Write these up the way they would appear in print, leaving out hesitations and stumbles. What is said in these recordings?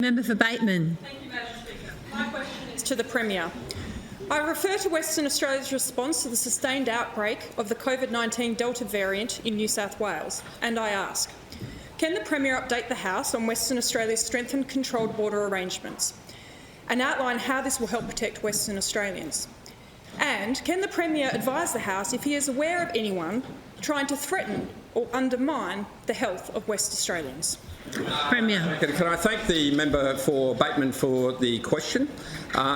Member for Bateman. Thank you, Madam Speaker. My question is to the Premier. I refer to Western Australia's response to the sustained outbreak of the COVID-19 Delta variant in New South Wales, and I ask, can the Premier update the House on Western Australia's strengthened controlled border arrangements and outline how this will help protect Western Australians? And can the Premier advise the House if he is aware of anyone trying to threaten or undermine the health of West Australians? Premier. Can I thank the member for Bateman for the question?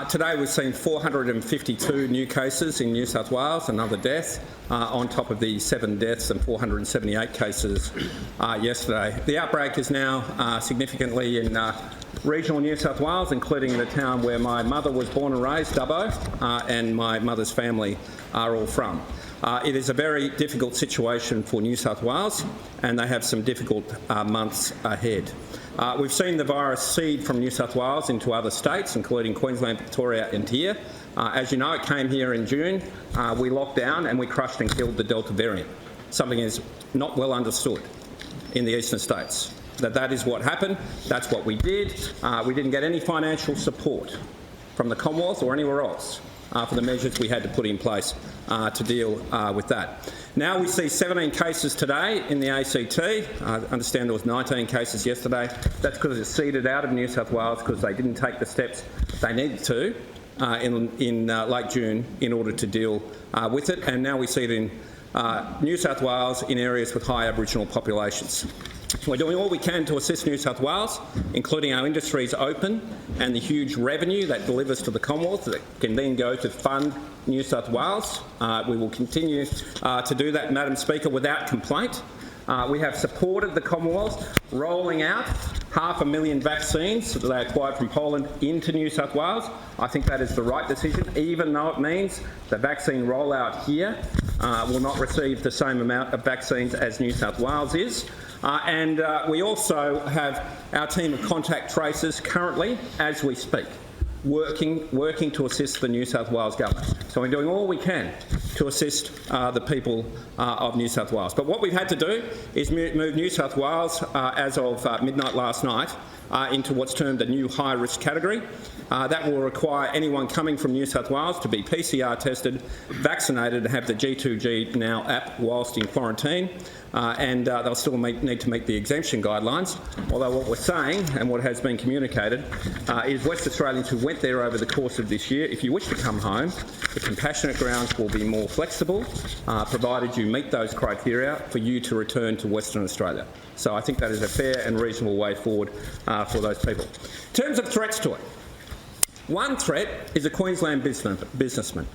Today we've seen 452 new cases in New South Wales, another death, on top of the 7 deaths and 478 cases yesterday. The outbreak is now significantly in regional New South Wales, including the town where my mother was born and raised, Dubbo, and my mother's family are all from. It is a very difficult situation for New South Wales, and they have some difficult months ahead. We've seen the virus seed from New South Wales into other states, including Queensland, Victoria and here. As you know, it came here in June. We locked down and we crushed and killed the Delta variant. Something is not well understood in the eastern states. That is what happened. That's what we did. We didn't get any financial support from the Commonwealth or anywhere else for the measures we had to put in place to deal with that. Now we see 17 cases today in the ACT. I understand there was 19 cases yesterday. That's because it seeded out of New South Wales because they didn't take the steps they needed to in late June in order to deal with it. And now we see it in New South Wales in areas with high Aboriginal populations. We're doing all we can to assist New South Wales, including our industries open and the huge revenue that delivers to the Commonwealth that can then go to fund New South Wales. We will continue to do that, Madam Speaker, without complaint. We have supported the Commonwealth rolling out 500,000 vaccines that they acquired from Poland into New South Wales. I think that is the right decision, even though it means the vaccine rollout here will not receive the same amount of vaccines as New South Wales is. And we also have our team of contact tracers currently, as we speak, working to assist the New South Wales government. So we're doing all we can to assist the people of New South Wales. But what we've had to do is move New South Wales as of midnight last night into what's termed a new high-risk category. That will require anyone coming from New South Wales to be PCR tested, vaccinated, and have the G2G Now app whilst in quarantine. And they'll still need to meet the exemption guidelines. Although what we're saying and what has been communicated is West Australians who went there over the course of this year, if you wish to come home, the compassionate grounds will be more flexible, provided you meet those criteria for you to return to Western Australia. So I think that is a fair and reasonable way forward for those people. In terms of threats to it, one threat is a Queensland businessman.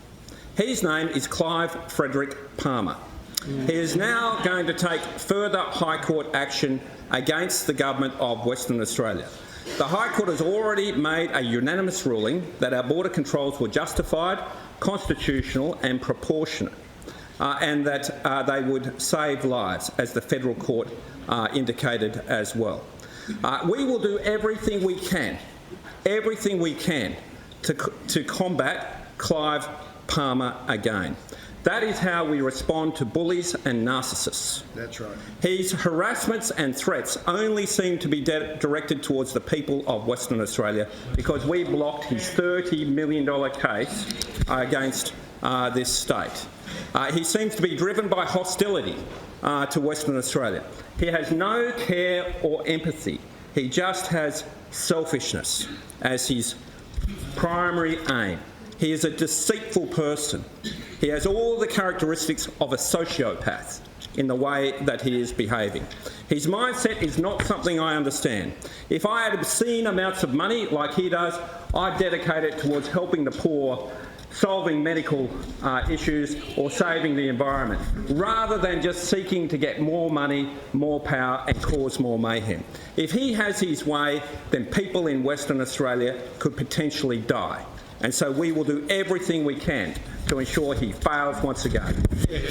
His name is Clive Frederick Palmer. He is now going to take further High Court action against the government of Western Australia. The High Court has already made a unanimous ruling that our border controls were justified, constitutional and proportionate, and that they would save lives, as the Federal Court indicated as well. We will do everything we can to combat Clive Palmer again. That is how we respond to bullies and narcissists. That's right. His harassments and threats only seem to be directed towards the people of Western Australia because we blocked his $30 million case against this state. He seems to be driven by hostility to Western Australia. He has no care or empathy. He just has selfishness as his primary aim. He is a deceitful person. He has all the characteristics of a sociopath in the way that he is behaving. His mindset is not something I understand. If I had obscene amounts of money like he does, I'd dedicate it towards helping the poor, solving medical issues or saving the environment, rather than just seeking to get more money, more power and cause more mayhem. If he has his way, then people in Western Australia could potentially die. And so we will do everything we can to ensure he fails once again.